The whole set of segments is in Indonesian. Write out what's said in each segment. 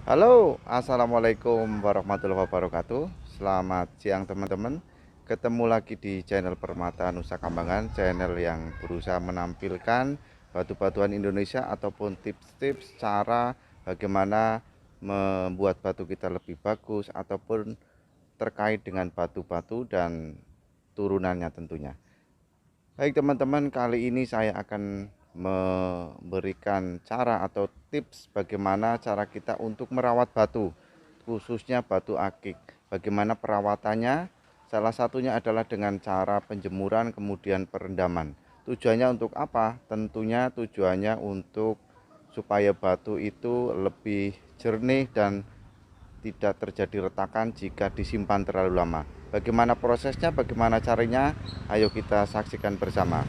Halo, assalamualaikum warahmatullahi wabarakatuh. Selamat siang teman-teman. Ketemu lagi di channel Permata Nusa Kambangan, channel yang berusaha menampilkan batu-batuan Indonesia ataupun tips-tips cara bagaimana membuat batu kita lebih bagus ataupun terkait dengan batu-batu dan turunannya tentunya. Baik teman-teman, kali ini saya akan memberikan cara atau tips bagaimana cara kita untuk merawat batu, khususnya batu akik. Bagaimana perawatannya? Salah satunya adalah dengan cara penjemuran kemudian perendaman. Tujuannya untuk apa? Tentunya tujuannya untuk supaya batu itu lebih jernih dan tidak terjadi retakan jika disimpan terlalu lama. Bagaimana prosesnya, bagaimana caranya? Ayo kita saksikan bersama.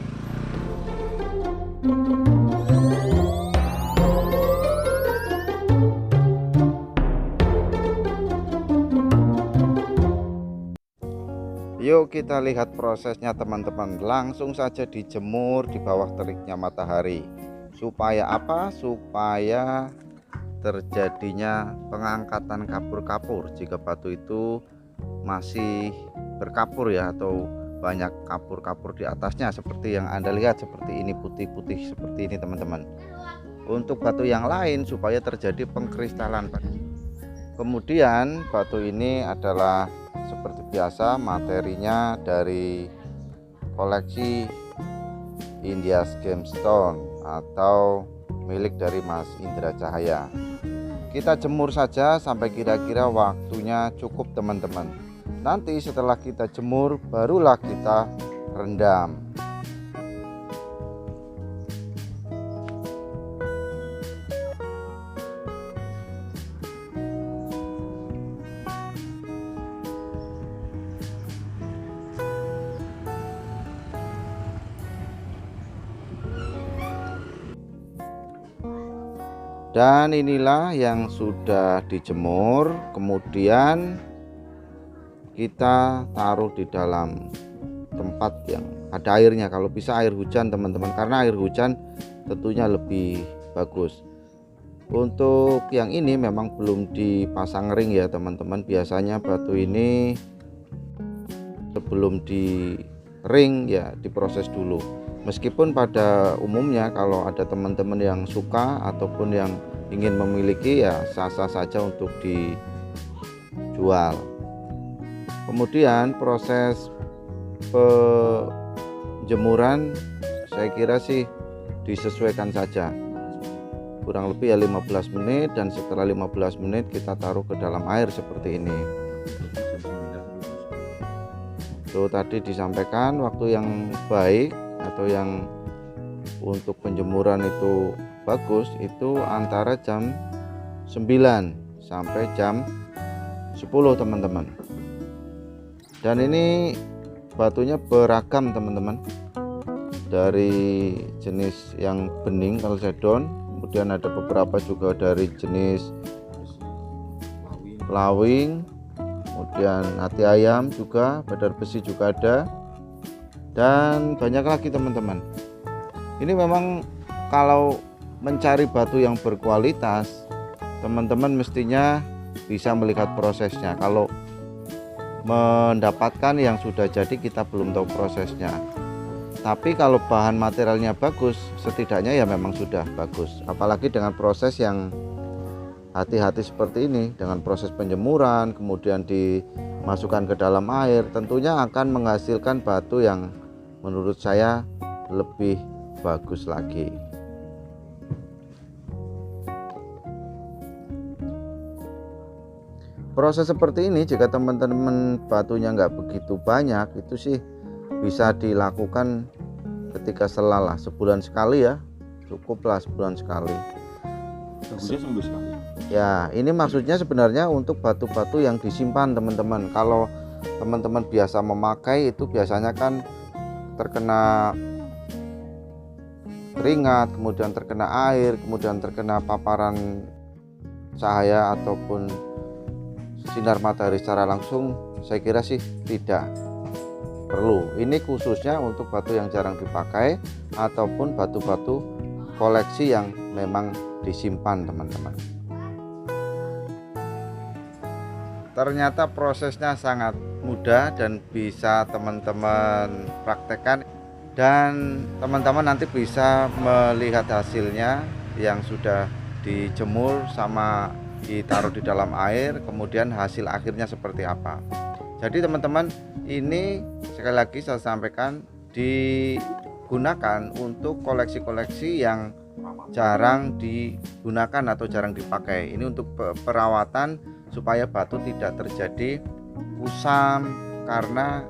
Yuk kita lihat prosesnya teman-teman. Langsung saja dijemur di bawah teriknya matahari. Supaya apa? Supaya terjadinya pengangkatan kapur-kapur jika batu itu masih berkapur ya, atau banyak kapur-kapur di atasnya seperti yang Anda lihat, seperti ini, putih-putih seperti ini teman-teman. Untuk batu yang lain supaya terjadi pengkristalan. Kemudian batu ini adalah seperti biasa materinya dari koleksi India's Gemstone atau milik dari Mas Indra Cahaya. Kita jemur saja sampai kira-kira waktunya cukup teman-teman. Nanti setelah kita jemur barulah kita rendam. Dan inilah yang sudah dijemur, kemudian kita taruh di dalam tempat yang ada airnya, kalau bisa air hujan teman-teman, karena air hujan tentunya lebih bagus. Untuk yang ini memang belum dipasang ring ya teman-teman. Biasanya batu ini sebelum di ring ya diproses dulu. Meskipun pada umumnya kalau ada teman-teman yang suka ataupun yang ingin memiliki ya sah-sah saja untuk dijual. Kemudian proses penjemuran saya kira sih disesuaikan saja, kurang lebih ya 15 menit, dan setelah 15 menit kita taruh ke dalam air seperti ini. Tuh tadi disampaikan waktu yang baik atau yang untuk penjemuran itu bagus itu antara jam 9 sampai jam 10 teman-teman. Dan ini batunya beragam teman-teman, dari jenis yang bening kalsedon, kemudian ada beberapa juga dari jenis lawing, kemudian hati ayam juga, badar besi juga ada, dan banyak lagi teman-teman. Ini memang kalau mencari batu yang berkualitas teman-teman mestinya bisa melihat prosesnya. Kalau mendapatkan yang sudah jadi kita belum tahu prosesnya, tapi kalau bahan materialnya bagus setidaknya ya memang sudah bagus. Apalagi dengan proses yang hati-hati seperti ini, dengan proses penjemuran kemudian dimasukkan ke dalam air, tentunya akan menghasilkan batu yang menurut saya lebih bagus lagi. Proses seperti ini jika teman-teman batunya nggak begitu banyak, itu sih bisa dilakukan ketika selalah sebulan sekali ya, cukuplah sebulan sekali. Sembuh sekali. Ya, ini maksudnya sebenarnya untuk batu-batu yang disimpan teman-teman. Kalau teman-teman biasa memakai itu biasanya kan terkena keringat, kemudian terkena air, kemudian terkena paparan cahaya ataupun sinar matahari secara langsung, saya kira sih tidak perlu. Ini khususnya untuk batu yang jarang dipakai ataupun batu-batu koleksi yang memang disimpan teman-teman. Ternyata prosesnya sangat mudah dan bisa teman-teman praktekkan, dan teman-teman nanti bisa melihat hasilnya yang sudah dijemur sama ditaruh di dalam air, kemudian hasil akhirnya seperti apa. Jadi teman-teman, ini sekali lagi saya sampaikan digunakan untuk koleksi-koleksi yang jarang digunakan atau jarang dipakai. Ini untuk perawatan supaya batu tidak terjadi kusam karena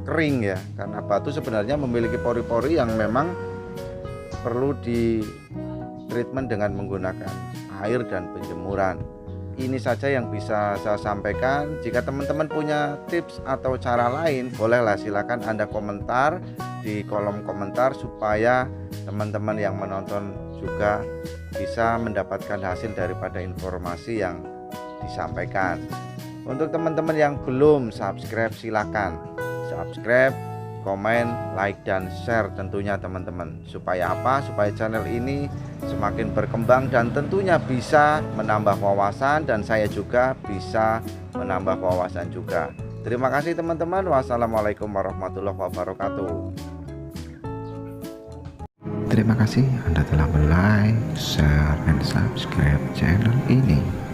kering ya, karena batu sebenarnya memiliki pori-pori yang memang perlu di treatment dengan menggunakan air dan penjemuran. Ini saja yang bisa saya sampaikan. Jika teman-teman punya tips atau cara lain, bolehlah silakan Anda komentar di kolom komentar supaya teman-teman yang menonton juga bisa mendapatkan hasil daripada informasi yang disampaikan. Untuk teman-teman yang belum subscribe, silakan subscribe, komen, like, dan share tentunya teman-teman. Supaya apa? Supaya channel ini semakin berkembang dan tentunya bisa menambah wawasan, dan saya juga bisa menambah wawasan juga. Terima kasih teman-teman. Wassalamualaikum warahmatullahi wabarakatuh. Terima kasih Anda telah like, share, dan subscribe channel ini.